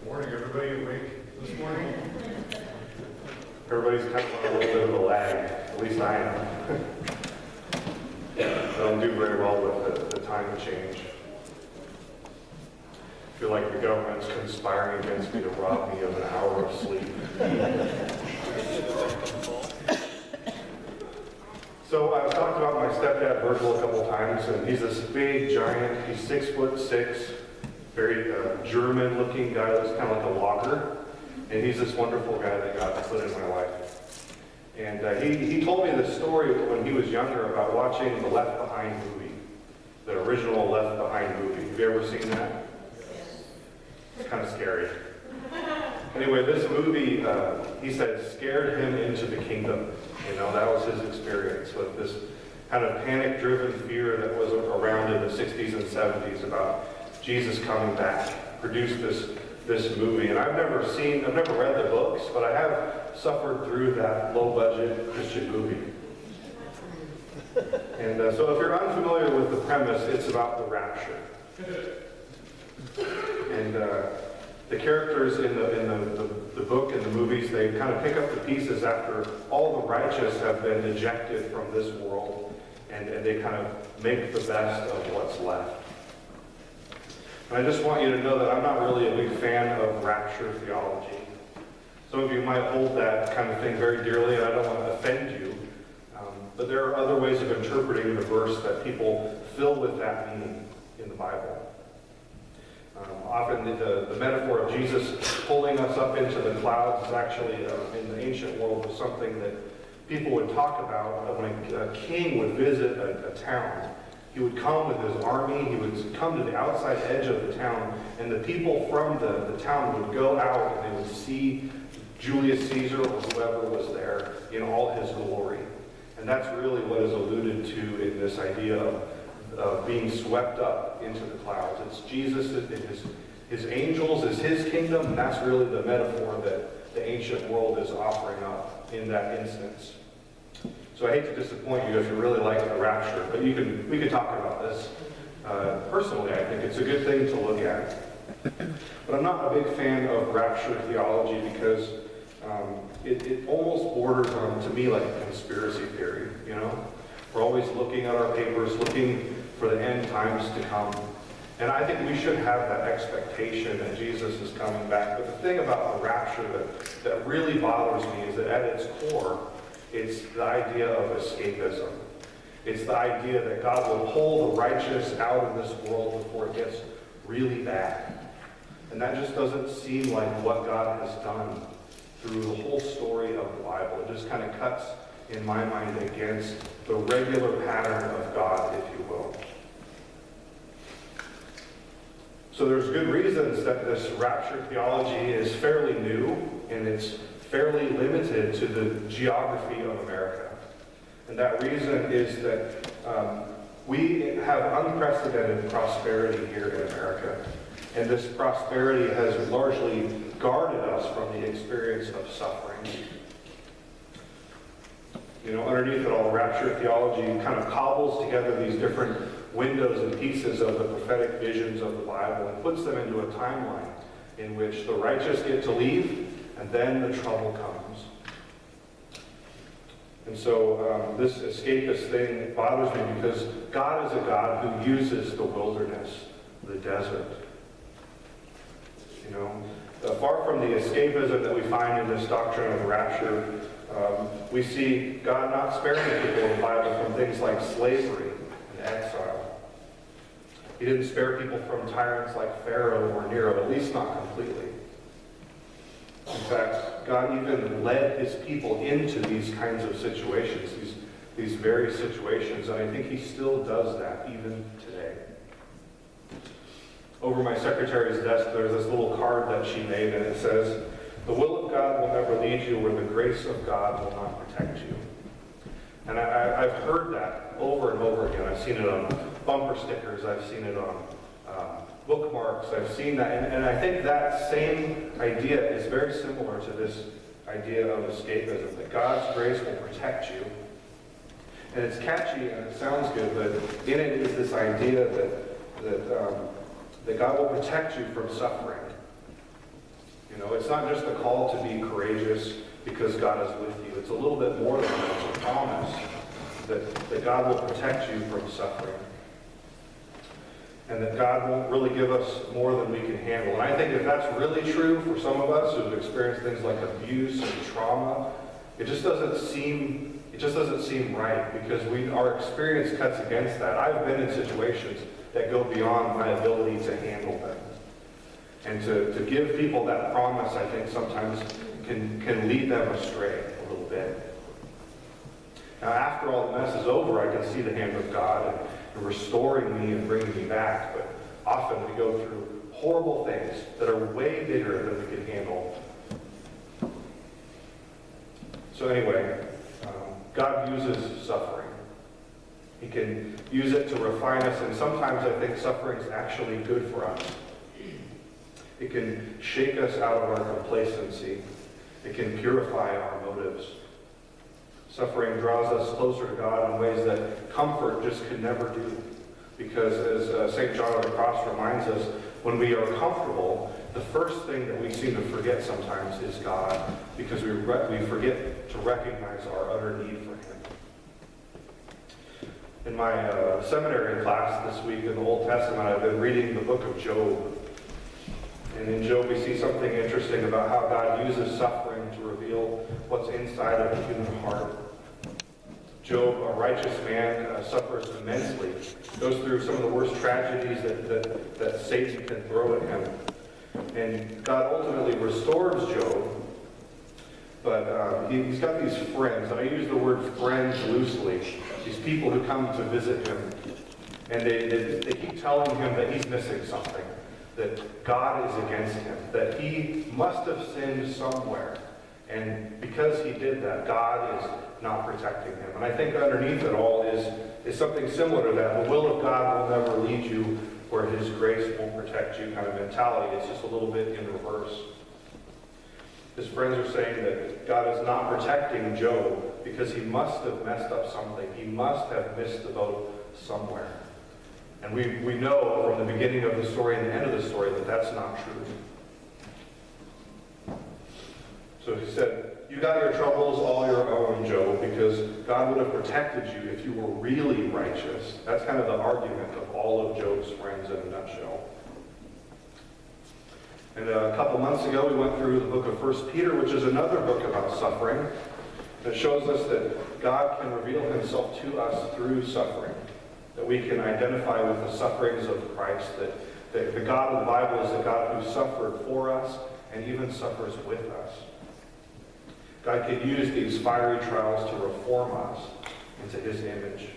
Morning, everybody awake this morning? Everybody's kind of on a little bit of a lag, at least I am. I don't do very well with the time change. I feel like the government's conspiring against me to rob me of an hour of sleep. So I've talked about my stepdad Virgil a couple times, and he's this big giant. He's 6'6", very German-looking guy. Looks kind of like a logger, and he's this wonderful guy that God put in my life. And he told me this story when he was younger about watching the Left Behind movie, the original Left Behind movie. Have you ever seen that? It's kind of scary. Anyway, this movie, he said, scared him into the kingdom. You know, that was his experience with this kind of panic-driven fear that was around in the 60s and 70s about Jesus coming back. Produced this movie. And I've never read the books, but I have suffered through that low-budget Christian movie. And so if you're unfamiliar with the premise, it's about the rapture. And the characters in the book and the movies, they kind of pick up the pieces after all the righteous have been ejected from this world, and they kind of make the best of what's left. And I just want you to know that I'm not really a big fan of rapture theology. Some of you might hold that kind of thing very dearly, and I don't want to offend you. But there are other ways of interpreting the verse that people fill with that meaning in the Bible. Often the metaphor of Jesus pulling us up into the clouds is actually, in the ancient world, was something that people would talk about when a king would visit a town. He would come with his army, he would come to the outside edge of the town, and the people from the town would go out and they would see Julius Caesar or whoever was there in all his glory. And that's really what is alluded to in this idea of being swept up into the clouds. It's Jesus and his angels is his kingdom, and that's really the metaphor that the ancient world is offering up in that instance. So I hate to disappoint you if you really like the rapture, but we could talk about this. Personally, I think it's a good thing to look at. But I'm not a big fan of rapture theology because it almost borders on, to me, like a conspiracy theory, you know? We're always looking at our papers, looking for the end times to come. And I think we should have that expectation that Jesus is coming back. But the thing about the rapture that really bothers me is that at its core, it's the idea of escapism. It's the idea that God will pull the righteous out of this world before it gets really bad. And that just doesn't seem like what God has done through the whole story of the Bible. It just kind of cuts, in my mind, against the regular pattern of God, if you will. So there's good reasons that this rapture theology is fairly new, and it's fairly limited to the geography of America. And that reason is that we have unprecedented prosperity here in America. And this prosperity has largely guarded us from the experience of suffering. You know, underneath it all, rapture theology kind of cobbles together these different windows and pieces of the prophetic visions of the Bible and puts them into a timeline in which the righteous get to leave and then the trouble comes. And so this escapist thing bothers me because God is a God who uses the wilderness, the desert. You know, far from the escapism that we find in this doctrine of the rapture, we see God not sparing people in the Bible from things like slavery and exile. He didn't spare people from tyrants like Pharaoh or Nero, at least not completely. In fact, God even led his people into these kinds of situations, these very situations, and I think he still does that even today. Over my secretary's desk, there's this little card that she made, and it says, "The will of God will never lead you where the grace of God will not protect you." And I've heard that over and over again. I've seen it on bumper stickers. I've seen it on bookmarks. I've seen that. And I think that same idea is very similar to this idea of escapism, that God's grace will protect you. And it's catchy and it sounds good, but in it is this idea that God will protect you from suffering. You know, it's not just a call to be courageous because God is with you. It's a little bit more than that. It's a promise that God will protect you from suffering. And that God won't really give us more than we can handle. And I think if that's really true for some of us who've experienced things like abuse and trauma, it just doesn't seem right, because our experience cuts against that. I've been in situations that go beyond my ability to handle them. And to give people that promise, I think sometimes can lead them astray a little bit. Now, after all the mess is over, I can see the hand of God and restoring me and bringing me back. But often we go through horrible things that are way bigger than we can handle. So anyway, God uses suffering. He can use it to refine us, and sometimes I think suffering is actually good for us. It can shake us out of our complacency. It can purify our motives. Suffering draws us closer to God in ways that comfort just can never do. Because as St. John of the Cross reminds us, when we are comfortable, the first thing that we seem to forget sometimes is God, because we forget to recognize our utter need for Him. In my seminary class this week in the Old Testament, I've been reading the book of Job. And in Job, we see something interesting about how God uses suffering to reveal what's inside of the human heart. Job, a righteous man, suffers immensely, goes through some of the worst tragedies that Satan can throw at him. And God ultimately restores Job, but he's got these friends, and I use the word friends loosely, these people who come to visit him, and they keep telling him that he's missing something, that God is against him, that he must have sinned somewhere. And because he did that, God is not protecting him. And I think underneath it all is something similar to that. The will of God will never lead you where His grace won't protect you kind of mentality. It's just a little bit in reverse. His friends are saying that God is not protecting Job because he must have messed up something. He must have missed the boat somewhere. And we know from the beginning of the story and the end of the story that that's not true. So he said, you got your troubles all your own, Job, because God would have protected you if you were really righteous. That's kind of the argument of all of Job's friends in a nutshell. And a couple months ago, we went through the book of 1 Peter, which is another book about suffering, that shows us that God can reveal Himself to us through suffering, that we can identify with the sufferings of Christ, that the God of the Bible is the God who suffered for us and even suffers with us. God can use these fiery trials to reform us into His image.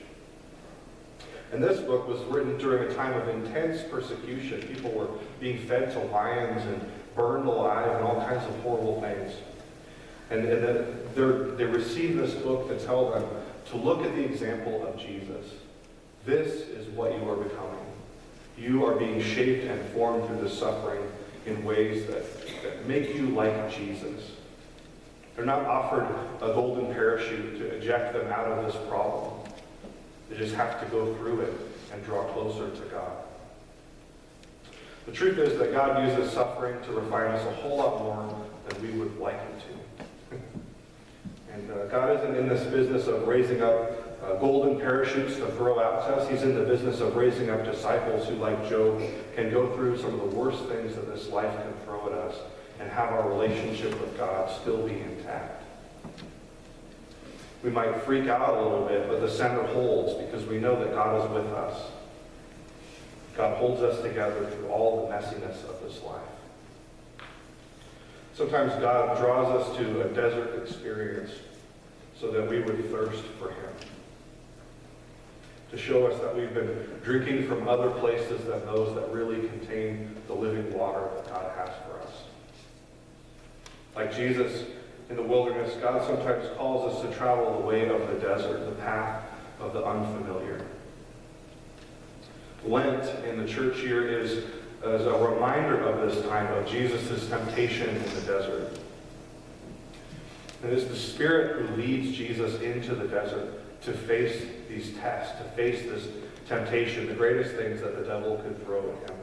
And this book was written during a time of intense persecution. People were being fed to lions and burned alive and all kinds of horrible things. And then they received this book to tell them to look at the example of Jesus. This is what you are becoming. You are being shaped and formed through the suffering in ways that make you like Jesus. They're not offered a golden parachute to eject them out of this problem. They just have to go through it and draw closer to God. The truth is that God uses suffering to refine us a whole lot more than we would like Him to. And God isn't in this business of raising up golden parachutes to throw out to us. He's in the business of raising up disciples who, like Job, can go through some of the worst things that this life can throw at us and have our relationship with God still be intact. We might freak out a little bit, but the center holds because we know that God is with us. God holds us together through all the messiness of this life. Sometimes God draws us to a desert experience so that we would thirst for Him. To show us that we've been drinking from other places than those that really contain the living water that God has for us. Like Jesus in the wilderness, God sometimes calls us to travel the way of the desert, the path of the unfamiliar. Lent in the church year is as a reminder of this time of Jesus' temptation in the desert. It is the Spirit who leads Jesus into the desert to face these tests, to face this temptation, the greatest things that the devil could throw at him.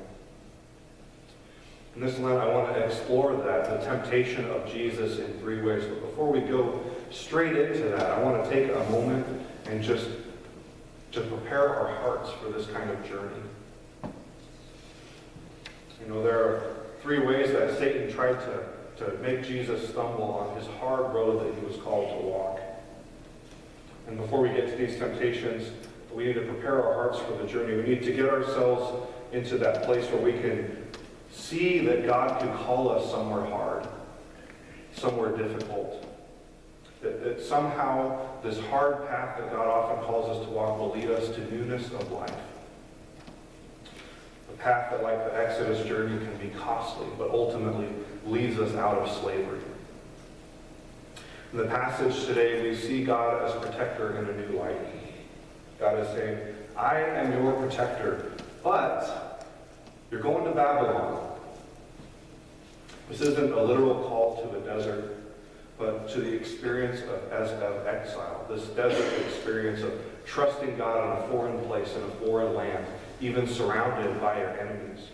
In this Lent, I want to explore that, the temptation of Jesus in three ways. But before we go straight into that, I want to take a moment and just to prepare our hearts for this kind of journey. You know, there are three ways that Satan tried to make Jesus stumble on his hard road that he was called to walk. And before we get to these temptations, we need to prepare our hearts for the journey. We need to get ourselves into that place where we can see that God can call us somewhere hard, somewhere difficult. That somehow this hard path that God often calls us to walk will lead us to newness of life. A path that, like the Exodus journey, can be costly, but ultimately leads us out of slavery. In the passage today, we see God as protector in a new light. God is saying, I am your protector, but you're going to Babylon. This isn't a literal call to a desert, but to the experience of exile, this desert experience of trusting God in a foreign place, in a foreign land, even surrounded by your enemies.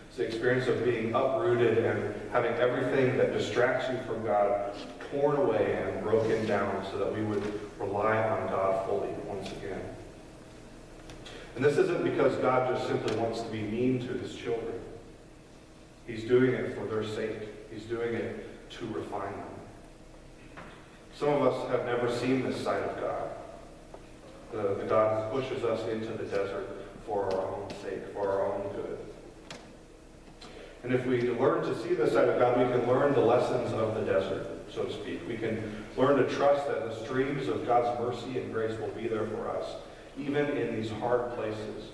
It's the experience of being uprooted and having everything that distracts you from God torn away and broken down so that we would rely on God fully once again. And this isn't because God just simply wants to be mean to his children. He's doing it for their sake. He's doing it to refine them. Some of us have never seen this side of God. The God pushes us into the desert for our own sake, for our own good. And if we learn to see this side of God, we can learn the lessons of the desert, so to speak. We can learn to trust that the streams of God's mercy and grace will be there for us, even in these hard places,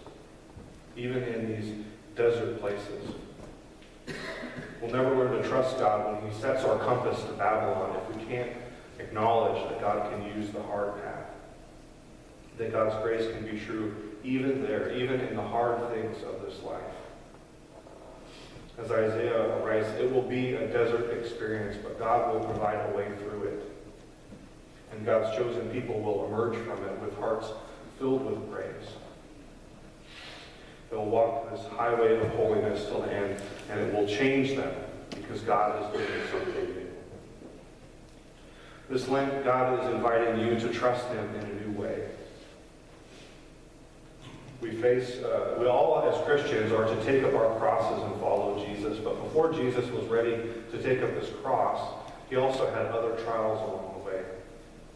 even in these desert places. We'll never learn to trust God when he sets our compass to Babylon if we can't acknowledge that God can use the hard path, that God's grace can be true even there, even in the hard things of this life. As Isaiah writes, it will be a desert experience, but God will provide a way through it. And God's chosen people will emerge from it with hearts filled with praise. They'll walk this highway of holiness till the end, and it will change them because God is doing something new. This Lent, God is inviting you to trust him in a new way. We all as Christians are to take up our crosses and follow Jesus, but before Jesus was ready to take up his cross, he also had other trials along the way.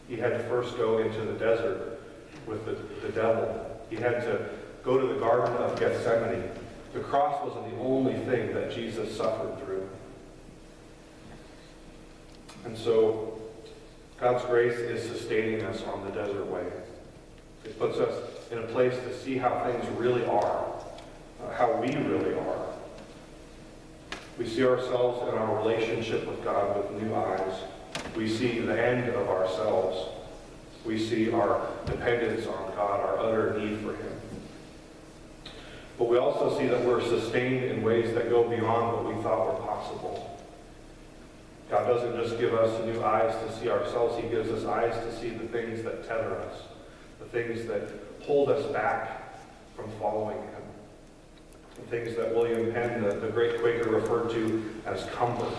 He had to first go into the desert with the devil. He had to go to the Garden of Gethsemane. The cross wasn't the only thing that Jesus suffered through. And so, God's grace is sustaining us on the desert way. It puts us in a place to see how things really are, how we really are. We see ourselves in our relationship with God with new eyes. We see the end of ourselves. We see our dependence on God, our utter need for him. But we also see that we're sustained in ways that go beyond what we thought were possible. God doesn't just give us new eyes to see ourselves. He gives us eyes to see the things that tether us, the things that hold us back from following him, the things that William Penn, the great Quaker, referred to as comfort.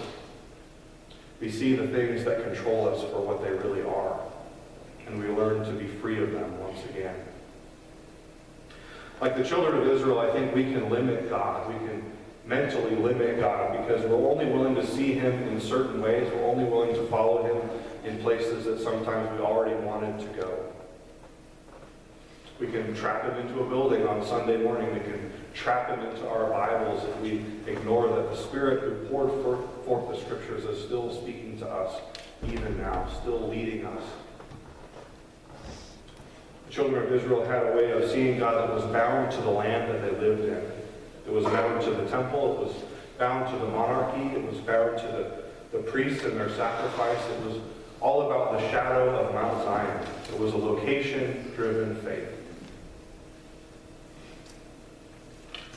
We see the things that control us for what they really are, and we learn to be free of them once again. Like the children of Israel, I think we can limit God. We can mentally limit God because we're only willing to see him in certain ways. We're only willing to follow him in places that sometimes we already wanted to go. We can trap him into a building on Sunday morning. We can trap him into our Bibles if we ignore that the Spirit who poured forth the Scriptures is still speaking to us even now, still leading us. The children of Israel had a way of seeing God that was bound to the land that they lived in. It was bound to the temple. It was bound to the monarchy. It was bound to the priests and their sacrifice. It was all about the shadow of Mount Zion. It was a location-driven faith.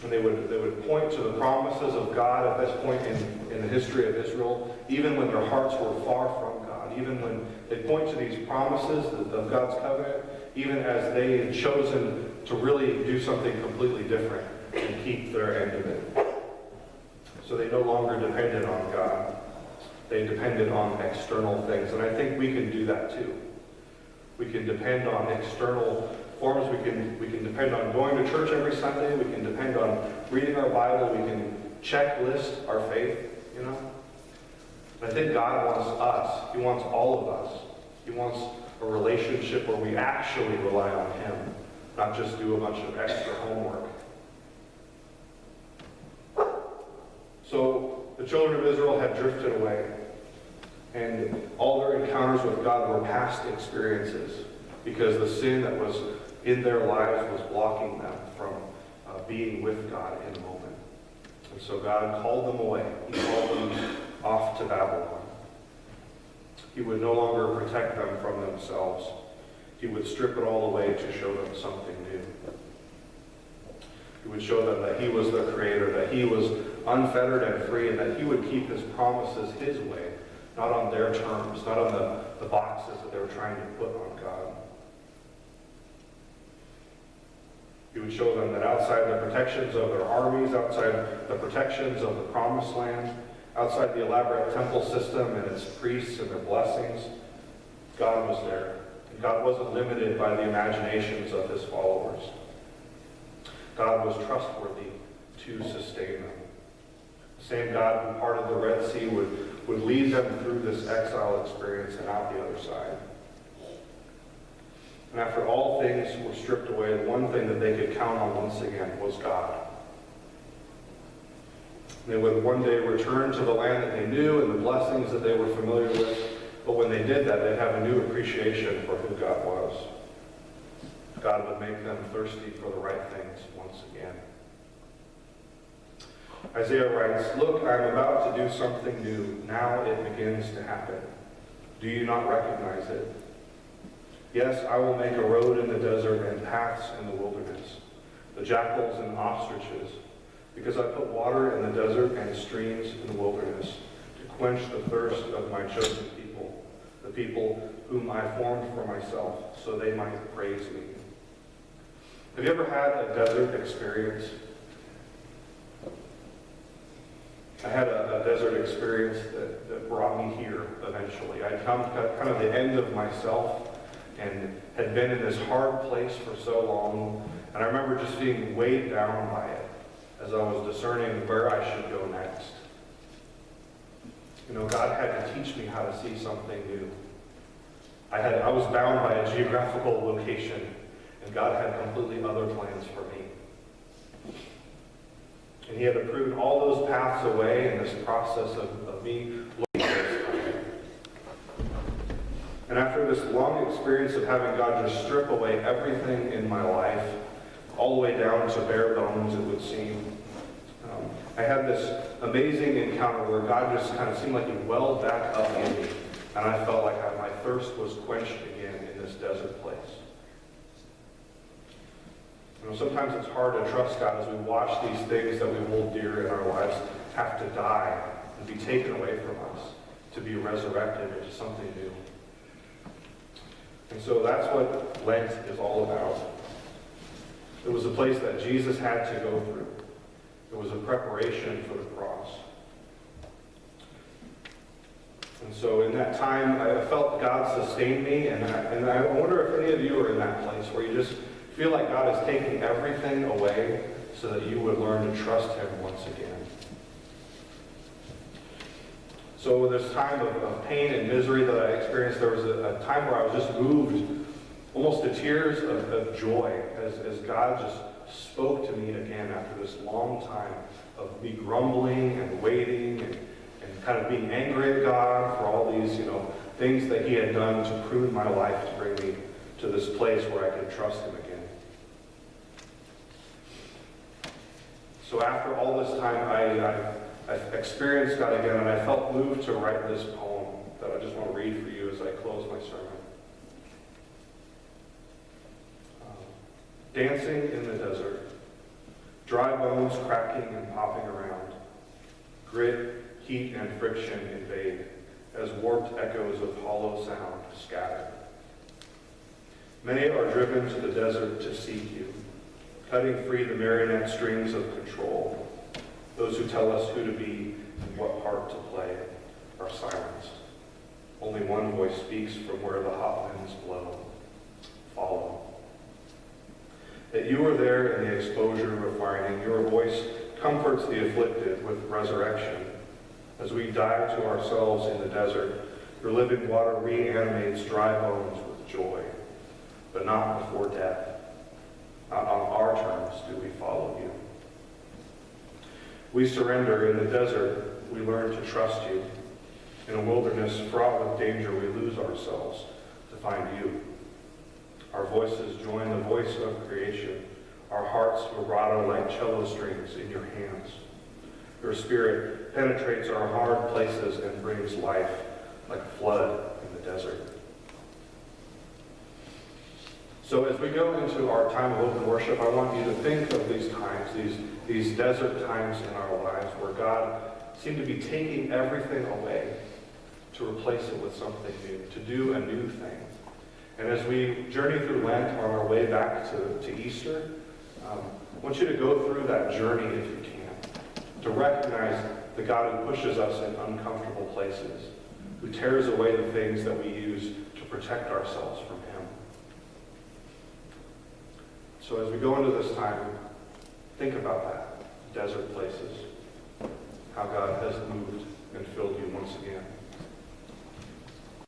And they would point to the promises of God at this point in the history of Israel, even when their hearts were far from God, even when they point to these promises of God's covenant, even as they had chosen to really do something completely different and keep their end of it. So they no longer depended on God. They depended on external things. And I think we can do that too. We can depend on external forms. We can depend on going to church every Sunday. We can depend on reading our Bible. We can checklist our faith, you know. And I think God wants us. He wants all of us. He wants a relationship where we actually rely on Him, not just do a bunch of extra homework. So the children of Israel had drifted away, and all their encounters with God were past experiences because the sin that was in their lives was blocking them from being with God in the moment. And so God called them away. He called them off to Babylon. He would no longer protect them from themselves. He would strip it all away to show them something new. He would show them that He was the Creator, that He was unfettered and free, and that He would keep His promises His way, not on their terms, not on the boxes that they were trying to put on God. He would show them that outside the protections of their armies, outside the protections of the Promised Land, outside the elaborate temple system and its priests and their blessings, God was there. And God wasn't limited by the imaginations of His followers. God was trustworthy to sustain them. The same God who parted the Red Sea would lead them through this exile experience and out the other side. And after all things were stripped away, the one thing that they could count on once again was God. They would one day return to the land that they knew and the blessings that they were familiar with. But when they did that, they'd have a new appreciation for who God was. God would make them thirsty for the right things once again. Isaiah writes, "Look, I am about to do something new. Now it begins to happen. Do you not recognize it? Yes, I will make a road in the desert and paths in the wilderness, the jackals and ostriches, because I put water in the desert and streams in the wilderness to quench the thirst of my chosen people, the people whom I formed for myself, so they might praise me." Have you ever had a desert experience? I had a desert experience that brought me here eventually. I'd come to kind of the end of myself and had been in this hard place for so long, and I remember just being weighed down by it as I was discerning where I should go next. You know, God had to teach me how to see something new. I was bound by a geographical location, and God had completely other plans for me. And He had to prune all those paths away in this process of me looking at this time. And after this long experience of having God just strip away everything in my life, all the way down to bare bones, it would seem, I had this amazing encounter where God just kind of seemed like He welled back up in me, and I felt like my thirst was quenched again in this desert place. You know, sometimes it's hard to trust God as we watch these things that we hold dear in our lives have to die and be taken away from us to be resurrected into something new. And so that's what Lent is all about. It was a place that Jesus had to go through. It was a preparation for the cross. And so in that time, I felt God sustain me, and I wonder if any of you are in that place where you just feel like God is taking everything away so that you would learn to trust Him once again. So this time of pain and misery that I experienced, there was a time where I was just moved almost to tears of joy as God just spoke to me again after this long time of me grumbling and waiting and kind of being angry at God for all these, things that He had done to prune my life to bring me to this place where I could trust Him again. So after all this time, I experienced God again, and I felt moved to write this poem that I just want to read for you as I close my sermon. Dancing in the desert, dry bones cracking and popping around, grit, heat, and friction invade as warped echoes of hollow sound scatter. Many are driven to the desert to seek you, cutting free the marionette strings of control. Those who tell us who to be and what part to play are silenced. Only one voice speaks from where the hot winds blow. Follow. That you are there in the exposure refining. Your voice comforts the afflicted with resurrection. As we die to ourselves in the desert, your living water reanimates dry bones with joy, but not before death. Not on our terms do we follow you. We surrender in the desert. We learn to trust you. In a wilderness fraught with danger, we lose ourselves to find you. Our voices join the voice of creation. Our hearts vibrato like cello strings in your hands. Your spirit penetrates our hard places and brings life like a flood in the desert. So as we go into our time of open worship, I want you to think of these times, these desert times in our lives where God seemed to be taking everything away to replace it with something new, to do a new thing. And as we journey through Lent on our way back to Easter, I want you to go through that journey if you can, to recognize the God who pushes us in uncomfortable places, who tears away the things that we use to protect ourselves from him. So as we go into this time, think about that, desert places, how God has moved and filled you once again.